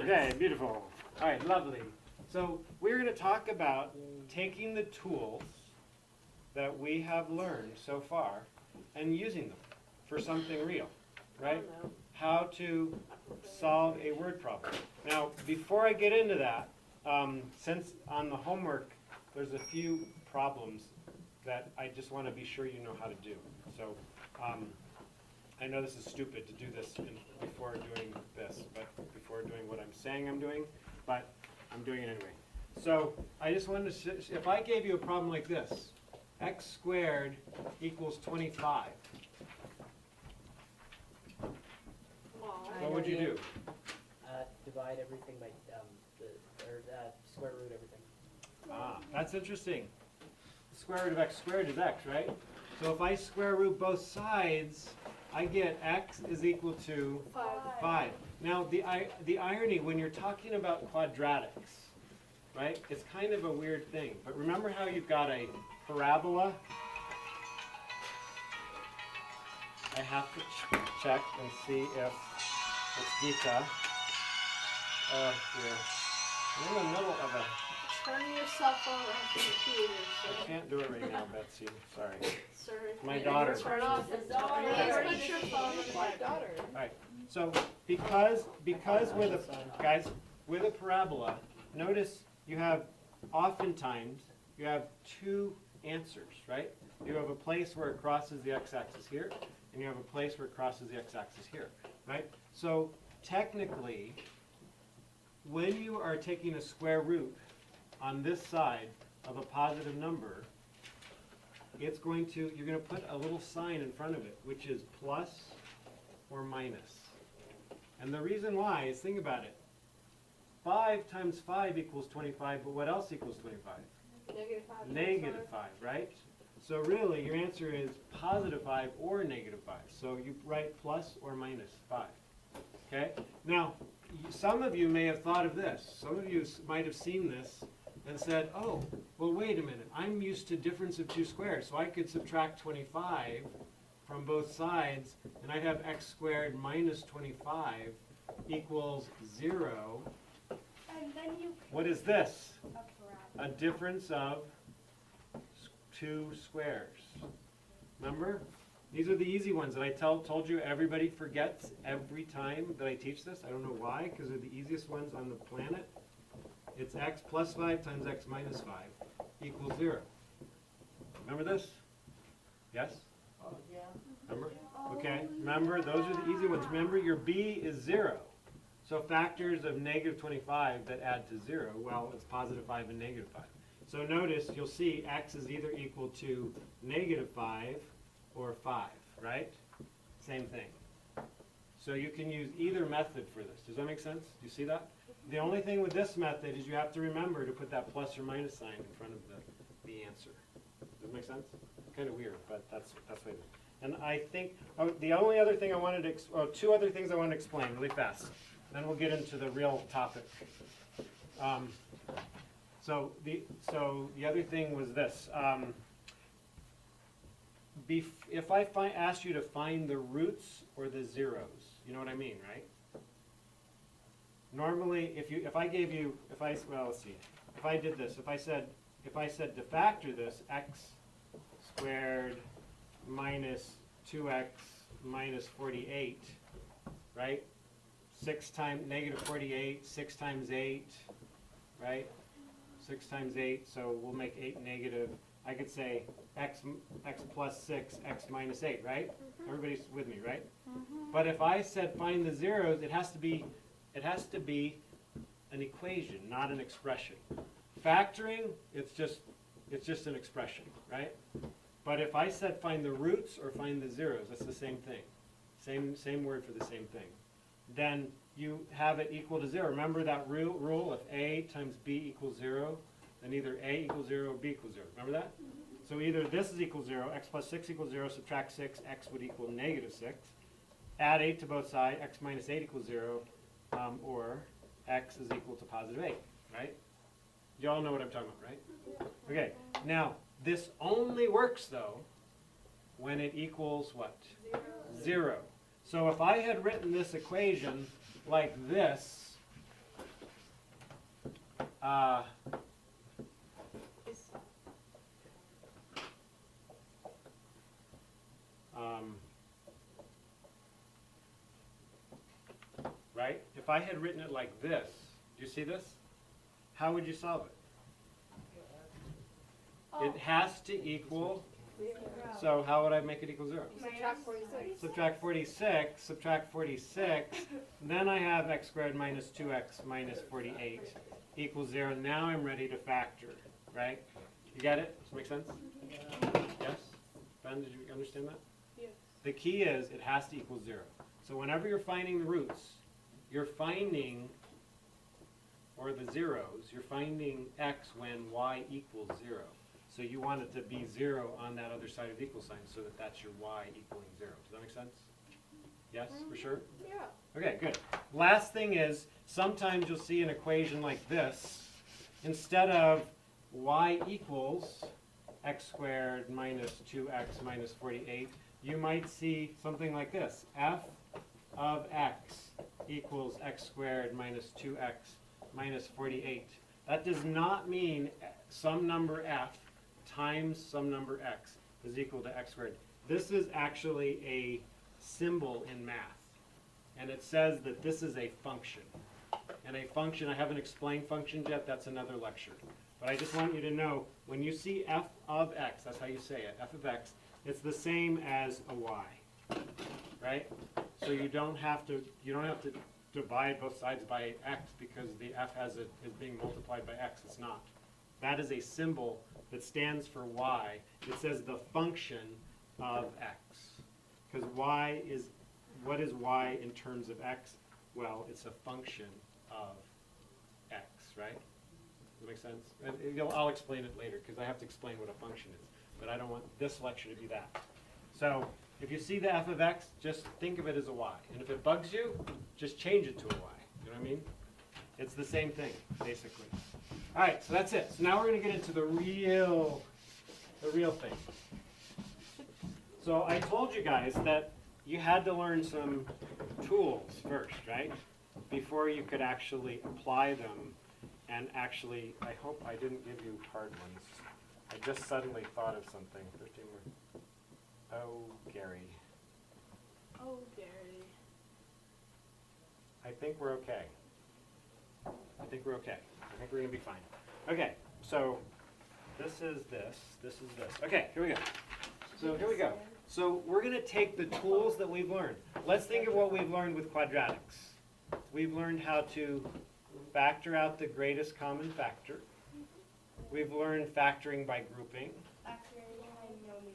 Okay, beautiful. All right, lovely. So we're going to talk about taking the tools that we have learned so far and using them for something real, right? How to solve a word problem. Now, before I get into that, since on the homework there's a few problems that I just want to be sure you know how to do. So I know this is stupid to do this before doing this, but before doing what I'm saying I'm doing, but I'm doing it anyway. So I just wanted to, if I gave you a problem like this, x squared equals 25, what would you do? Divide everything by square root everything. Ah, that's interesting. The square root of x squared is x, right? So if I square root both sides, I get x is equal to 5. Now the irony when you're talking about quadratics, right? It's kind of a weird thing. But remember how you've got a parabola? I have to check and see if it's Gita. Oh dear. I'm in the middle of a... Turn your cell phone off the computer. I can't do it right now, Betsy. Sorry. Sorry. My daughter. Turn off the daughter. Put your phone on my daughter. All right. So because with a, guys, with a parabola, notice you have oftentimes you have two answers, right? You have a place where it crosses the x-axis here, and you have a place where it crosses the x-axis here, right? So technically, when you are taking a square root on this side of a positive number, it's going to, you're going to put a little sign in front of it, which is plus or minus. And the reason why is, think about it. 5 times 5 equals 25, but what else equals 25? Negative 5. Negative 5, right? So really, your answer is positive 5 or negative 5. So you write plus or minus 5. Okay? Now, some of you may have thought of this. Some of you might have seen this and said, oh, well, wait a minute. I'm used to difference of two squares, so I could subtract 25 from both sides, and I'd have x squared minus 25 equals 0. And then you What is this? a A difference of two squares. Remember? These are the easy ones that I told you everybody forgets every time that I teach this. I don't know why, because they're the easiest ones on the planet. It's x plus 5 times x minus 5 equals 0. Remember this? Yes? Yeah. Remember? Okay. Remember, those are the easy ones. Remember, your b is 0. So factors of negative 25 that add to 0, well, it's positive 5 and negative 5. So notice, you'll see x is either equal to negative 5 or 5, right? Same thing. So you can use either method for this. Does that make sense? Do you see that? The only thing with this method is you have to remember to put that plus or minus sign in front of the answer. Does that make sense? Kind of weird, but that's what it is. And I think, the only other thing I wanted to, two other things I want to explain really fast. Then we'll get into the real topic. So the other thing was this. If I ask you to find the roots or the zeros, you know what I mean, right? Normally, if I did this, if I said to factor this, x squared minus 2x minus 48, right? 6 times negative 48, 6 times 8, right? 6 times 8, so we'll make 8 negative. I could say x plus 6, x minus 8, right? Mm-hmm. Everybody's with me, right? Mm-hmm. But if I said find the zeros, it has to be an equation, not an expression. Factoring, it's just an expression, right? But if I said find the roots or find the zeros, that's the same thing. Same word for the same thing. Then you have it equal to 0. Remember that rule, if a times b equals 0, then either a equals 0 or b equals 0. Remember that? So either this is equal 0, x plus 6 equals 0, subtract 6, x would equal negative 6. Add 8 to both sides, x minus 8 equals 0, or x is equal to positive 8, right? You all know what I'm talking about, right? Okay, now this only works though when it equals what? 0. So if I had written this equation like this, right? If I had written it like this, do you see this? How would you solve it? It has to equal, so how would I make it equal 0? Subtract 46. Subtract 46, subtract 46, then I have x squared minus 2x minus 48 equals 0. Now I'm ready to factor, right? You get it? Does it make sense? Yes? Ben, did you understand that? Yes. The key is it has to equal 0. So whenever you're finding the roots, you're finding, or the zeros, you're finding x when y equals 0. So you want it to be 0 on that other side of the equal sign so that that's your y equaling 0. Does that make sense? Yes, for sure? Yeah. Okay, good. Last thing is, sometimes you'll see an equation like this. Instead of y equals x squared minus 2x minus 48, you might see something like this. F of x equals x squared minus 2x minus 48. That does not mean some number f times some number x is equal to x squared. This is actually a symbol in math. And it says that this is a function. And a function, I haven't explained functions yet, that's another lecture. But I just want you to know, when you see f of x, that's how you say it, f of x, it's the same as a y, right? So you don't have to divide both sides by x because the f is being multiplied by x. It's not. That is a symbol that stands for y. It says the function of x. Because y is, what is y in terms of x? Well, it's a function of x, right? Does that make sense? I'll explain it later because I have to explain what a function is. But I don't want this lecture to be that. So if you see the f of x, just think of it as a y. And if it bugs you, just change it to a y. You know what I mean? It's the same thing, basically. All right, so that's it. So now we're going to get into the real thing. So I told you guys that you had to learn some tools first, right? Before you could actually apply them and actually, I hope I didn't give you hard ones. I just suddenly thought of something. 13 more. Oh, Gary. Oh, Gary. I think we're okay. I think we're okay. I think we're going to be fine. Okay, so this is this. This is this. Okay, here we go. So here we go. So we're going to take the tools that we've learned. Let's think of what we've learned with quadratics. We've learned how to factor out the greatest common factor. We've learned factoring by grouping.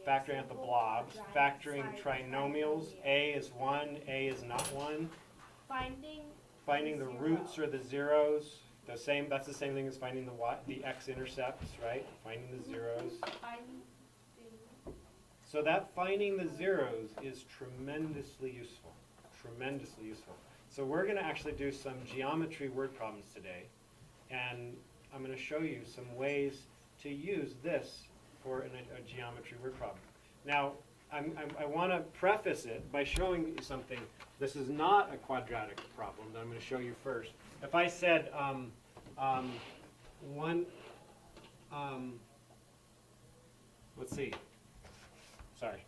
Factoring out the blobs. Factoring trinomials. A is 1, A is not 1. Finding the roots or the zeros. That's the same thing as finding the x-intercepts, right? Finding the zeros. So that finding the zeros is tremendously useful. Tremendously useful. So we're going to actually do some geometry word problems today. And I'm going to show you some ways to use this for a geometry word problem. Now, I want to preface it by showing you something. This is not a quadratic problem that I'm going to show you first. If I said let's see. Sorry.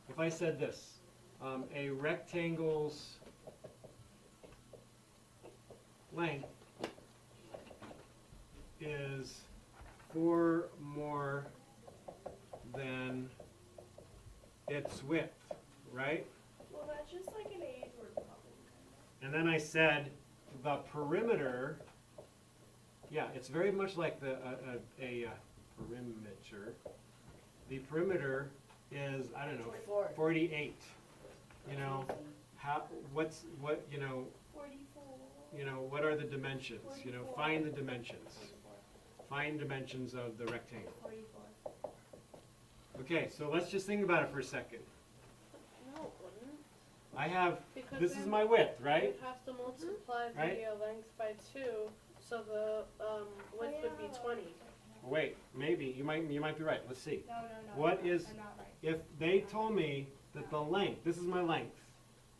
If I said this, a rectangle's length is 4 more than its width, right? Well, that's just like an age word problem. And then I said the perimeter, yeah, it's very much like the perimeter. The perimeter is, I don't know, 48. You know, what, what are the dimensions? You know, find the dimensions. Find dimensions of the rectangle. 44. Okay, so let's just think about it for a second. No, it wouldn't. I have, Because this is then my width, right? You'd have to multiply the Right? length by 2, so the width would be 20. Wait, maybe, you might be right. Let's see. No. What is, I'm not right. if they told me that the length, this is my length,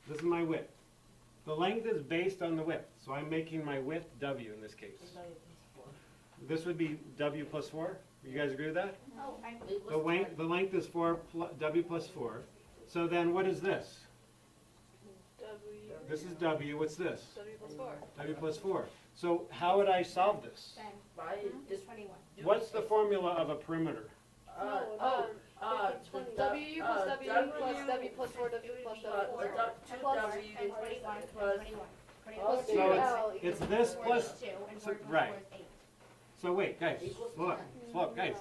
this is my width. The length is based on the width, so I'm making my width W in this case. This would be w plus 4. You guys agree with that? Oh, I. The length is 4 w plus 4. So then what is this? W. This is w. What's this? W plus 4. W plus 4. So how would I solve this? Ben. By Just 21. What's the formula of a perimeter? W equals W plus W plus 4 W plus W 4. two Plus W and 21 and plus 21. Plus So 2L it's equals this 4. plus. 2 and so- 4 plus right. 4 is 8. So wait, guys, Equals look, 10. look, guys.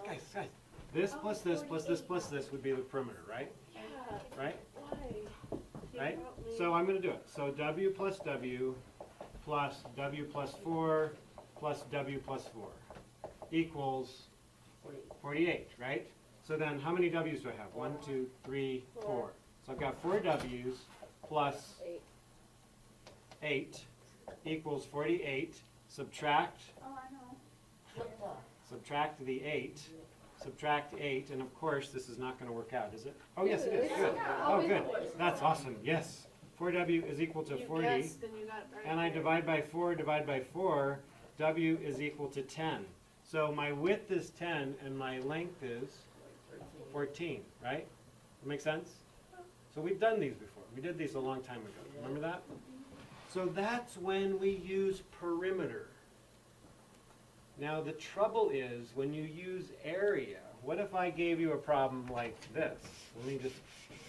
This plus this plus this plus this would be the perimeter, right? Yeah. Right? Why? You Right? got me. So I'm going to do it. So w plus w plus 4 plus w plus 4 equals 48, right? So then how many w's do I have? 1, 2, 3, 4. So I've got 4 w's plus 8 equals 48. Subtract Oh, I know. subtract the 8, subtract 8, and of course this is not going to work out, is it? Oh yes it is, good. Oh good, that's awesome, yes. 4w is equal to You 40, guessed and you got it right. and I divide by 4, w is equal to 10. So my width is 10 and my length is 14, right? That make sense? So we've done these before. We did these a long time ago. Remember that? So that's when we use perimeter. Now the trouble is when you use area, what if I gave you a problem like this?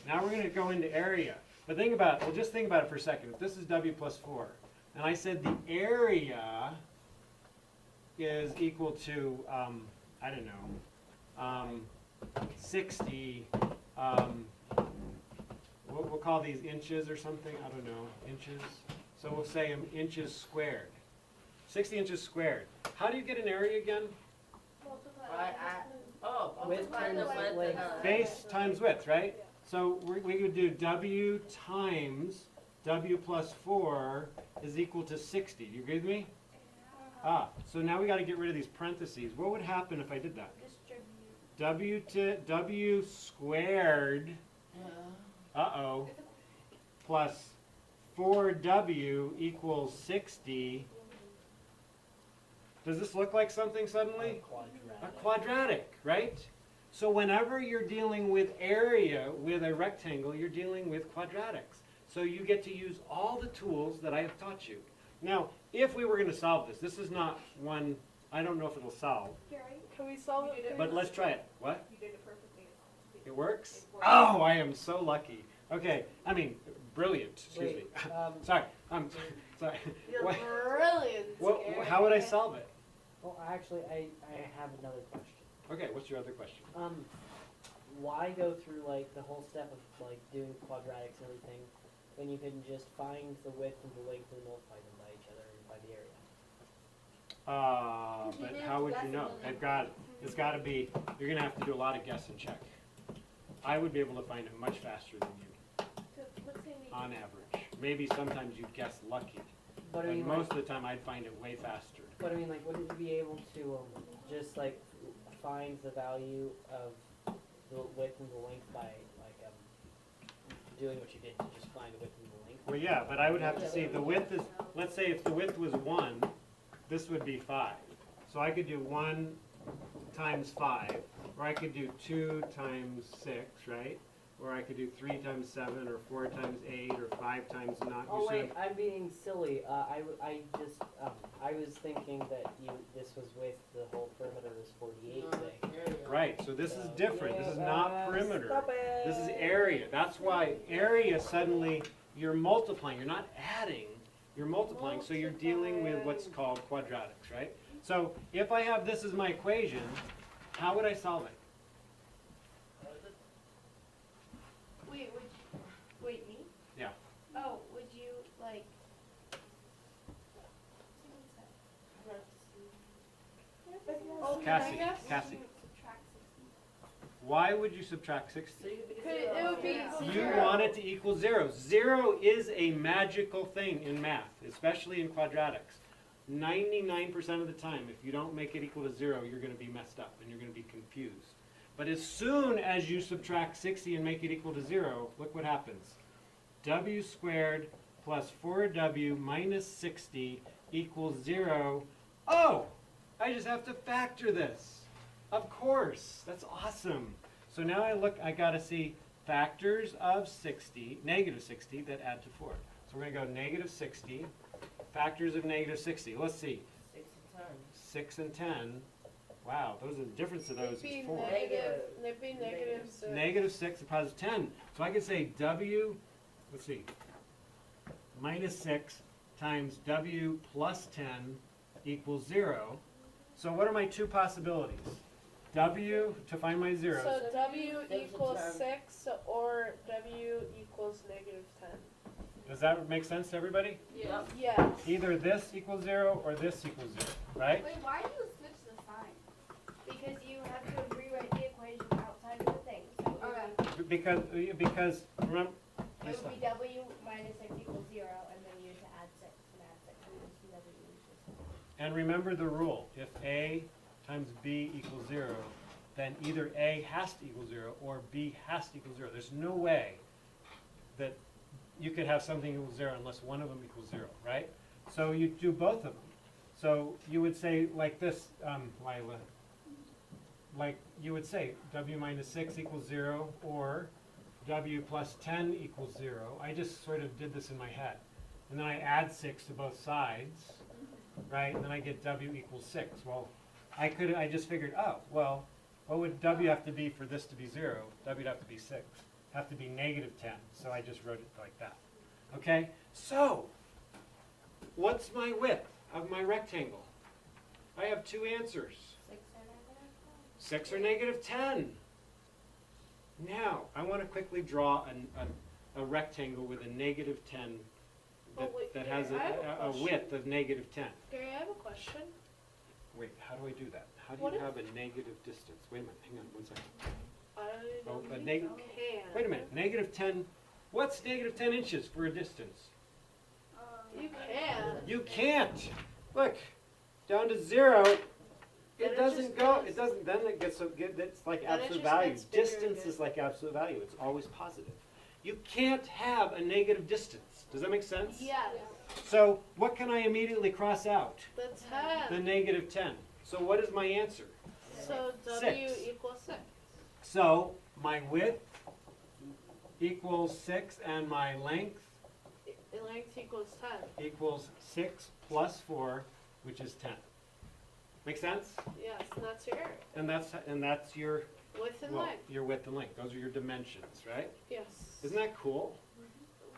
Now we're going to go into area. But think about it, well just think about it for a second. If this is w plus 4, and I said the area is equal to, I don't know, 60, we'll call these inches or something, I don't know, inches. So we'll say inches squared. 60 inches squared. How do you get an area again? Width multiply the times width length. and Base times width, right? So we could do w times w plus 4 is equal to 60. Do you agree with me? So now we got to get rid of these parentheses. What would happen if I did that? Distribute. W squared, plus 4w equals 60. Does this look like something suddenly? A quadratic, right? So whenever you're dealing with area with a rectangle, you're dealing with quadratics. So you get to use all the tools that I have taught you. Now, if we were going to solve this, this is not one, I don't know if it'll solve, Gary? Can we solve it? but let's try it. What? You did it perfectly. It works? Oh, I am so lucky. Okay, I mean, brilliant, excuse me. Sorry, I'm sorry. You're What- brilliant. Gary. how would I solve it? Well, actually, I have another question. Okay, what's your other question? Why go through like the whole step of like doing quadratics and everything when you can just find the width and the length and multiply them by each other and find the area? But how would you know? It's got to be, you're going to have to do a lot of guess and check. I would be able to find it much faster than you, Let's say we. on average. Maybe sometimes you'd guess lucky, But I but mean, most of the time I'd find it way faster. but I mean, like, wouldn't you be able to just like find the value of the width and the length by like doing what you did to just find the width and the length? Well, yeah, but I would have to see, the width is, let's say if the width was 1, this would be 5. So I could do 1 times 5, or I could do 2 times 6, right? Or I could do 3 times 7, or 4 times 8, or 5 times 9. Oh wait, I'm being silly. I just I was thinking that this was with the whole perimeter is 48 thing. Right, so this is different. This is not perimeter. Stop it. This is area. That's why area suddenly, you're multiplying. You're not adding, you're multiplying. So you're dealing with what's called quadratics, right? So if I have this as my equation, how would I solve it? Wait, me? Yeah. Oh, would you, like. Cassie, Cassie, Subtract 60. why would you subtract 60? It would be You zero. want it to equal 0. 0 is a magical thing in math, especially in quadratics. 99% of the time, if you don't make it equal to 0, you're going to be messed up and you're going to be confused. But as soon as you subtract 60 and make it equal to 0, look what happens. W squared plus 4w minus 60 equals 0. Oh, I just have to factor this. Of course, that's awesome. So now I gotta see factors of 60, negative 60 that add to 4. So we're gonna go negative 60, factors of negative 60. Let's see, 6 and 10. 6 and 10. Wow, those are the difference of those is 4. It'd be negative 6. Negative 6 and positive 10. So I can say W, let's see, minus 6 times W plus 10 equals 0. So what are my two possibilities? W, to find my zeros. So W equals 10. 6 or W equals negative 10. Does that make sense to everybody? Yep. Yes. Either this equals 0 or this equals 0, right? Wait, why do you switch the sign? Because you have to rewrite the equation outside of the thing. So Because remember, it would be W minus 6 equals 0, and then you have to add 6 and add 6, and then W equals 6. and remember the rule. If A times B equals 0, then either A has to equal 0 or B has to equal 0. There's no way that you could have something equal 0 unless one of them equals 0, right? So you do both of them. So you would say like this, Lila, like you would say W minus 6 equals 0 or W plus 10 equals 0. I just sort of did this in my head. And then I add 6 to both sides, right? And then I get W equals 6. Well, I just figured, oh, well, what would W have to be for this to be 0? W would have to be 6. Have to be negative 10. So I just wrote it like that. Okay? So, what's my width of my rectangle? I have two answers. 6 or negative 10. 6 or negative 10. Now, I want to quickly draw a rectangle with a negative 10 that has I have a a question. width of negative 10. Gary, I have a question. Wait, how do I do that? How do What you if- have a negative distance? Wait a minute, hang on one second. I Oh, don't a think neg- you can. Wait a minute, negative 10, what's negative 10 inches for a distance? You can. You can't. Look, down to 0, Then it it doesn't just go, goes- it doesn't, then it gets, it's like Then it absolute just value. gets bigger Distance again. is like absolute value, it's always positive. You can't have a negative distance. Does that make sense? Yes. So what can I immediately cross out? The The 10. negative 10. So what is my answer? So W 6. equals 6. So my width equals 6 and my length Length equals 10. equals 6 plus 4, which is 10. Make sense? Yes, and that's your area. And that's your Width and well, length. your width and length. Those are your dimensions, right? Yes. Isn't that cool?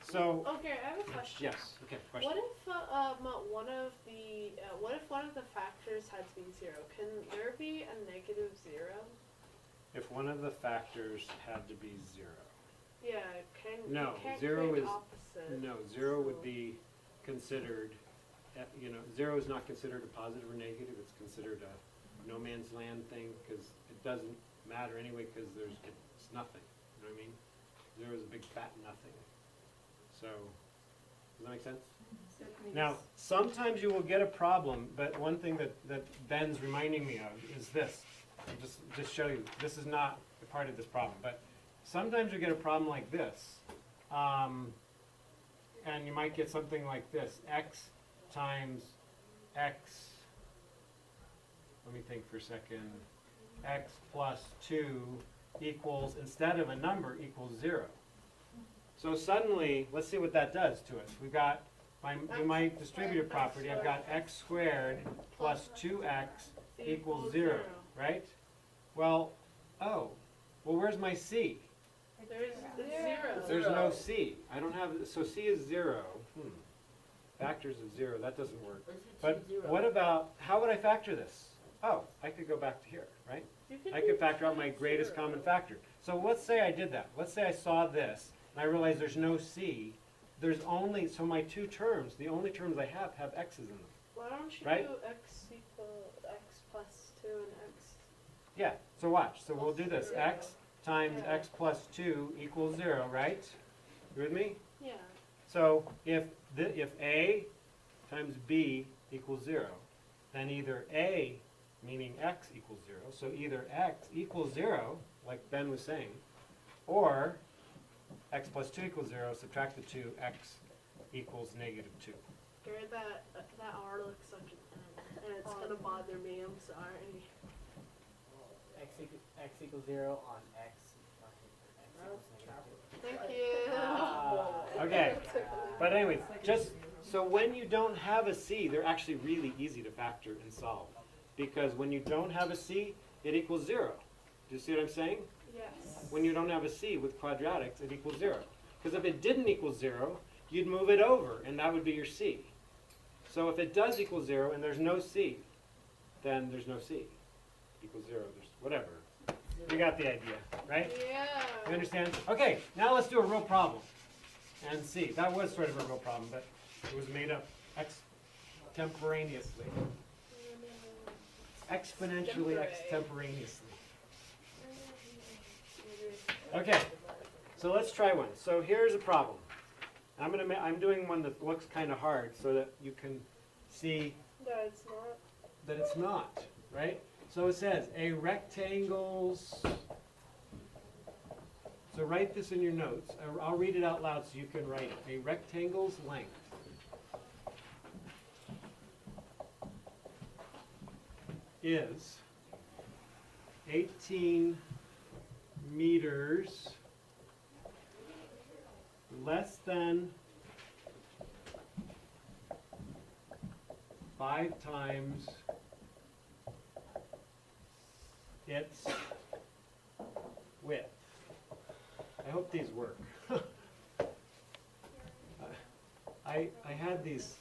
So Okay, I have a question. yes. Okay. Question. What if what if one of the factors had to be 0? Can there be a negative 0? If one of the factors had to be 0. Yeah, it can. No, you can't 0 create is- opposite. No, 0 would be considered. 0 is not considered a positive or negative. It's considered a no man's land thing because it doesn't matter anyway because it's nothing. You know what I mean? 0 is a big fat nothing. So, does that make sense? Now, sometimes you will get a problem, but one thing that Ben's reminding me of is this. I'll just show you. This is not a part of this problem, but sometimes you get a problem like this. And you might get something like this. X times X, let me think for a second. X plus 2 equals, instead of a number, equals 0. So suddenly, let's see what that does to us. We've got my distributive property, I've got x squared plus 2x equals 0, right? Well, where's my c? There's 0. There's no c. I don't have, so c is 0. Factors of 0, that doesn't work. But what about, how would I factor this? Oh, I could go back to here, right? I could factor out my greatest common factor. So let's say I did that. Let's say I saw this, and I realized there's no c. There's only, so my two terms, the only terms I have x's in them. Why don't you Right? do x plus 2 and x? Yeah, so watch. So we'll do this. X times x plus 2 equals 0, right? You with me? Yeah. So if a times b equals 0, then either a, meaning x equals 0, so either x equals 0, like Ben was saying, or x plus 2 equals 0, subtract the 2, x equals negative 2. Gary, that R looks like an and it's gonna bother me. I'm sorry. X equals 0 on X. X equals Thank you. Okay. But anyways, just so when you don't have a c, they're actually really easy to factor and solve. Because when you don't have a c, it equals 0. Do you see what I'm saying? Yes. When you don't have a c with quadratics, it equals 0. Because if it didn't equal 0, you'd move it over, and that would be your c. So if it does equal 0 and there's no c, then there's no c. Equals 0, there's whatever. You got the idea, right? Yeah. You understand? Okay, now let's do a real problem. And see, that was sort of a real problem, but it was made up extemporaneously. Exponentially extemporaneously. Okay, so let's try one. So here's a problem. I'm doing one that looks kind of hard so that you can see No, it's not. that it's not, right? So it says a rectangle's, so write this in your notes. I'll read it out loud so you can write it. A rectangle's length is 18 meters less than 5 times its width. I hope these work. I had these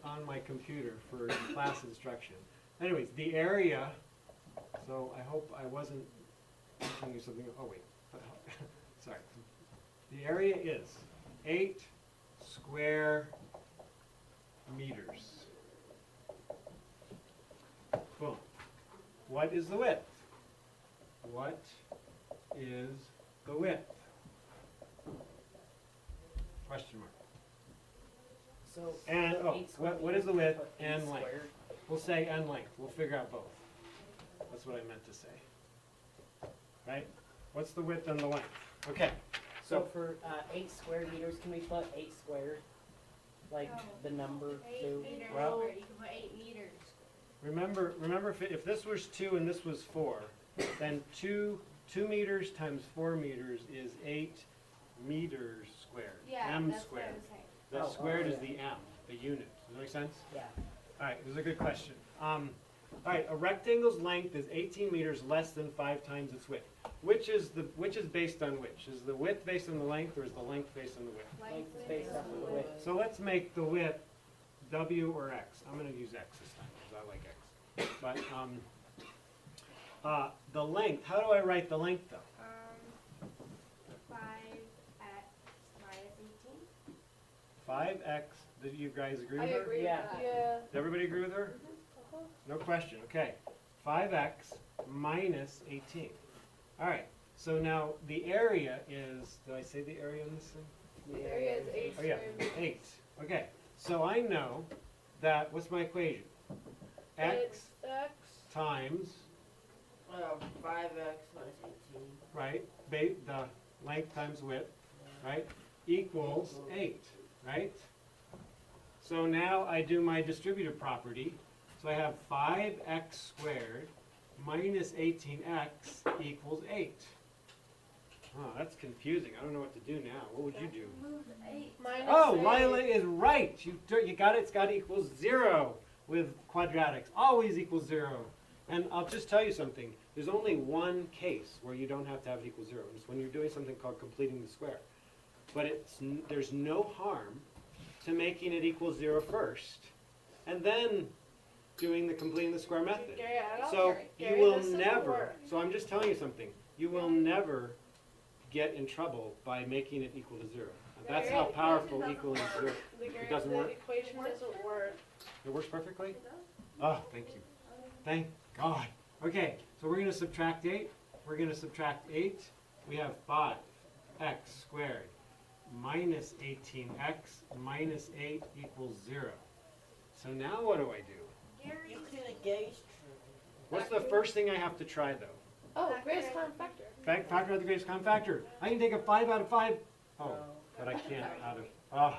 on my computer for class instruction. Anyways, the area, so I hope I wasn't teaching you something, oh wait, sorry. The area is 8 square meters. Boom. What is the width? What is the width? Question mark. So, And, oh, 8 square what is the meters, width put 8 and length? squared. We'll say and length. We'll figure out both. That's what I meant to say. Right? What's the width and the length? Okay. So for 8 square meters, can we put 8 squared? Like No. the number 8 2? meters Well- squared. You can put 8 meters. Remember if this was 2 and this was 4, then 2 meters times 4 meters is 8 meters squared. Yeah, M that's squared. what I'm saying. The Oh, squared oh, is yeah. the M, the unit. Does that make sense? Yeah. All right, this is a good question. All right, a rectangle's length is 18 meters less than 5 times its width. Which is based on which? Is the width based on the length, or is the length based on the width? Length is based off of the width. So let's make the width W or X. I'm going to use X this time because I like X. But the length. How do I write the length though? 5x minus 18. 5X. Did you guys agree I with her? agree Yeah. with that. Yeah. Did everybody agree with her? No question. Okay. 5X minus 18. All right. So now the area is, did I say the area in this thing? The area is 8 Oh yeah, square meters. 8. Okay. So I know that, what's my equation? X It's X. times, 5x minus 18. right, the length times width, right, equals 8, right? So now I do my distributive property. So I have 5x squared minus 18x equals 8. Oh, that's confusing. I don't know what to do now. What would you do? Move 8. Minus Oh, 8. Lila is right. You got it. It's got to equal 0 with quadratics. Always equals 0. And I'll just tell you something. There's only one case where you don't have to have it equal 0. It's when you're doing something called completing the square. But there's no harm to making it equal 0 first, and then doing the completing the square method. Gary, I don't So Gary, you will this doesn't never, work. so I'm just telling you something, you will never get in trouble by making it equal to 0. That's how Gary, powerful equaling 0. Gary, doesn't the work? equation doesn't work. It works perfectly? Oh, thank you. Thank God. Okay, so we're going to subtract 8. We're going to subtract 8. We have 5x squared minus 18x minus 8 equals 0. So now what do I do? Gary. What's the first thing I have to try though? Oh, greatest common factor. Factor out the greatest common factor. I can take a 5 out of 5. Oh, but I can't out of, oh.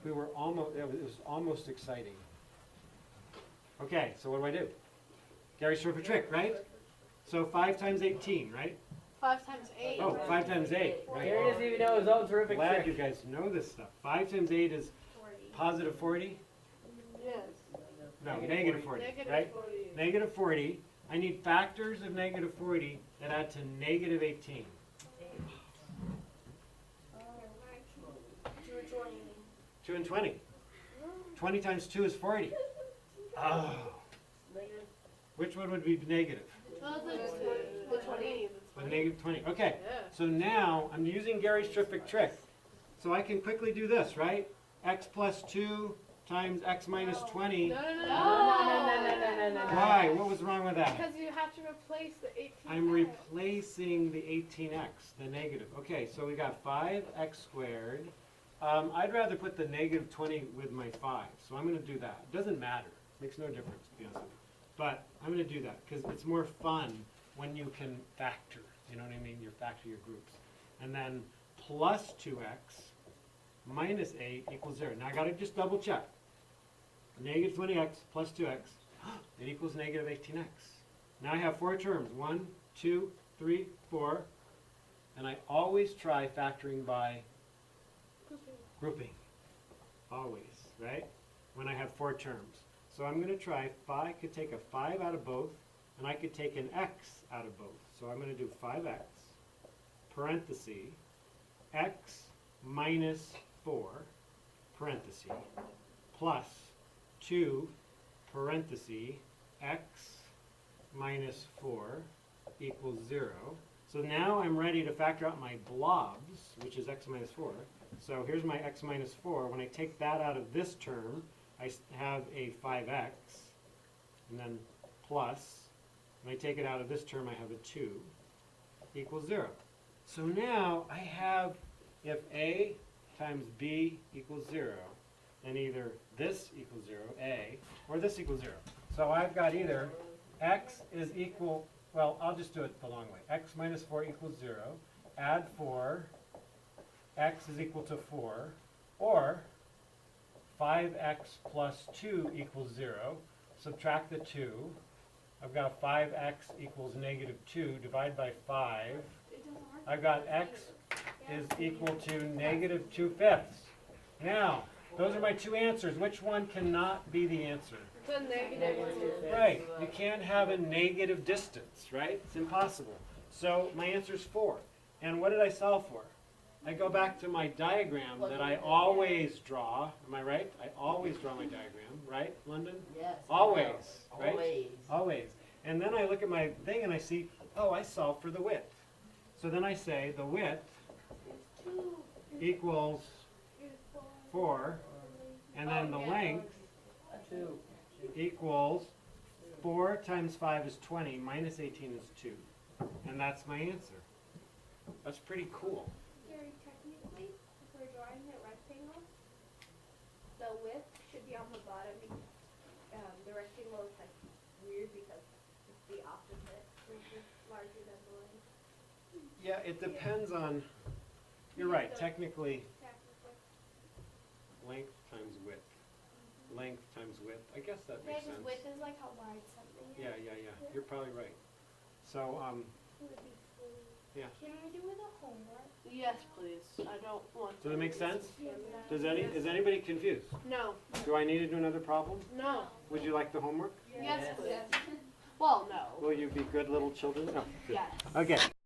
We were almost, it was almost exciting. Okay, so what do? Gary's terrific trick, right? So 5 times 18, right? 5 times 8. Oh, 5 times 8, right? Gary doesn't even know his own terrific Glad you trick. guys know this stuff. 5 times 8 is 40. positive 40? Yes. No, negative 40, Negative right? 40. Negative 40. I need factors of negative 40 that add to negative 18. 220. 2 and 20. 20 times 2 is 40. Oh. Which one would be negative? Oh, the 20. The negative 20. Okay. Yeah. So now I'm using Gary's terrific trick. So I can quickly do this, right? X plus 2 times x minus 20. No, no, no, no. No. Why? What was wrong with that? Because you have to replace the 18. I'm replacing the 18x, the negative. Okay, so we got 5x squared. I'd rather put the negative 20 with my 5, so I'm going to do that. It doesn't matter. Makes no difference, to be honest with you. But I'm going to do that because it's more fun when you can factor. You know what I mean? You factor your groups. And then plus 2x minus 8 equals 0. Now I got to just double check. Negative 20x plus 2x, it equals negative 18x. Now I have 4 terms. 1, 2, 3, 4. And I always try factoring by grouping. Always, right? When I have 4 terms. So I'm going to try, I could take a 5 out of both, and I could take an x out of both. So I'm going to do 5x, parenthesis, x minus 4, parenthesis, plus 2, parenthesis, x minus 4 equals 0. So now I'm ready to factor out my blobs, which is x minus 4. So here's my x minus 4. When I take that out of this term, I have a 5x, and then plus, when I take it out of this term, I have a 2, equals 0. So now I have, if a times b equals 0, then either this equals 0, a, or this equals 0. So I've got either x is equal, well, I'll just do it the long way. X minus 4 equals 0, add 4, x is equal to 4, or 5x plus 2 equals 0, subtract the 2, I've got 5x equals negative 2, divide by 5, I've got x is equal to negative 2/5. Now, those are my 2 answers. Which one cannot be the answer? The negative 1. Right, you can't have a negative distance, right? It's impossible. So my answer is 4. And what did I solve for? I go back to my diagram that I always draw. Am I right? I always draw my diagram, right, London? Yes. Always, right? Always. Always. And then I look at my thing and I see, oh, I solved for the width. So then I say the width equals 4, and then the length 2. equals 4 times 5 is 20, minus 18 is 2. And that's my answer. That's pretty cool. Gary, technically, if we're drawing a rectangle, the width should be on the bottom. The rectangle is like weird because it's the opposite, which is larger than the length. Yeah, it depends on, you're right, technically, Technically. length times width. Length times width. I guess that makes Because sense. width is like how wide something is. Yeah. You're probably right. So, It would be 4. Yeah. Can I do with a homework? Yes, please. I don't want does it make sense? Yeah. Is anybody confused? No. Do I need to do another problem? No. Would you like the homework? Yes, Yes. please. Well, no. Will you be good little children? No. Yes. Okay.